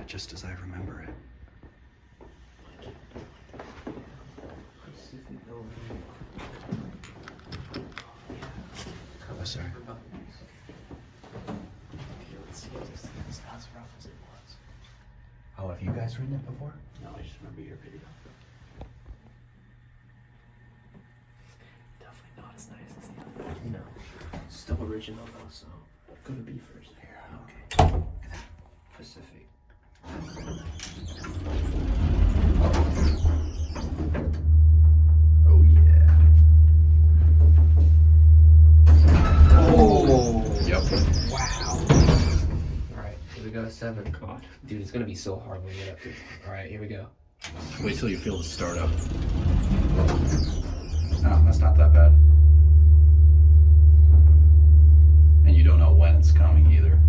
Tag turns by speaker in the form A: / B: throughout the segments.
A: just as I remember it. Oh, sorry.
B: Let's see if this is as rough as it was.
A: Oh, have you guys written it before?
B: No, I just remember your video. Definitely not as nice as the other one. No. Still original though, so go to B first.
A: Here, okay. Look at that.
B: Pacific.
A: Oh, yeah.
B: Oh!
A: Yep.
B: Wow. Alright, here we go, 7. God. Dude, it's gonna be so hard when we get up to. Alright, here we go.
A: Wait till you feel the startup. No, that's not that bad. And you don't know when it's coming either.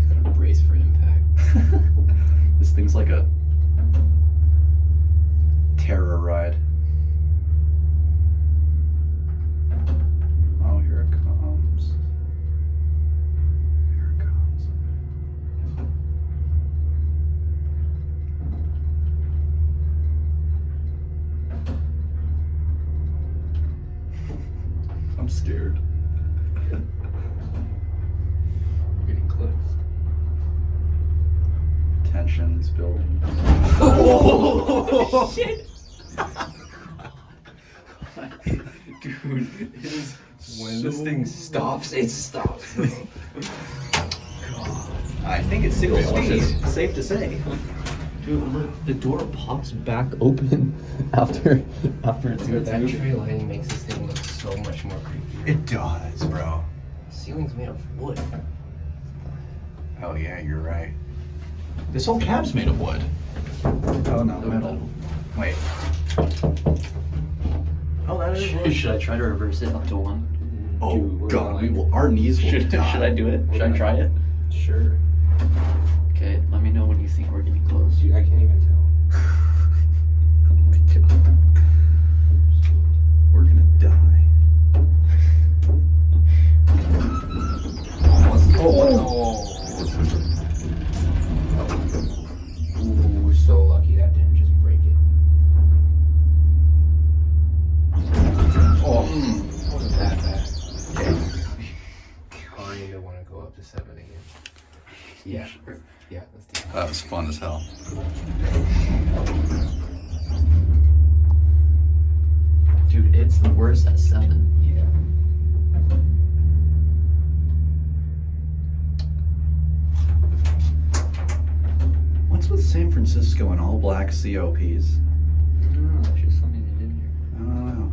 B: Gotta brace for impact.
A: This thing's like a terror ride. Oh, here it comes. Here it comes. I'm scared.
B: We're getting close.
A: Tension's building.
B: Oh, shit! Dude, it is when this thing stops, it stops, bro. God.
A: I think it's 6 speed. Safe to say.
B: Dude, look, the door pops back open after it's Dude, that
A: moving.
B: tray lighting makes this thing look so much more creepy.
A: It does, bro.
B: The ceiling's made of wood.
A: Oh yeah, you're right. This whole cab's made of wood. Oh no, metal. Wait. Oh, that is wood.
C: Should I try to reverse it up to 1?
A: Oh
B: Dude, we're
A: god, we
B: going-
A: will. Our knees will
C: Should
A: die.
C: I do it? Should I try it?
B: Sure.
C: Okay, let me know when you think we're getting close.
B: Dude, I can't even tell.
A: Oh my god. We're gonna die.
B: Oh! Ooh, we're so lucky that didn't just break it. Oh, wasn't that bad. I need to want to go up to 7 again. Yeah, yeah, let's do
A: That was fun as hell.
C: Dude, it's the worst at 7.
B: Yeah.
A: What's with San Francisco and all black COPs?
C: I don't know, that's just something you did here.
A: I don't know.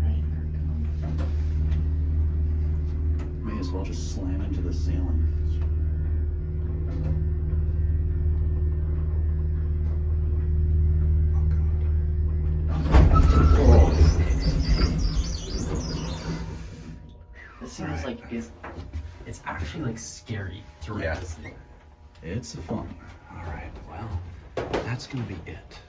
C: Alright, here it comes.
A: May as well just slam into the ceiling.
C: This seems like it's actually like scary to ride
A: Yeah.
C: this thing.
A: It's fun. All right, well, that's gonna be it.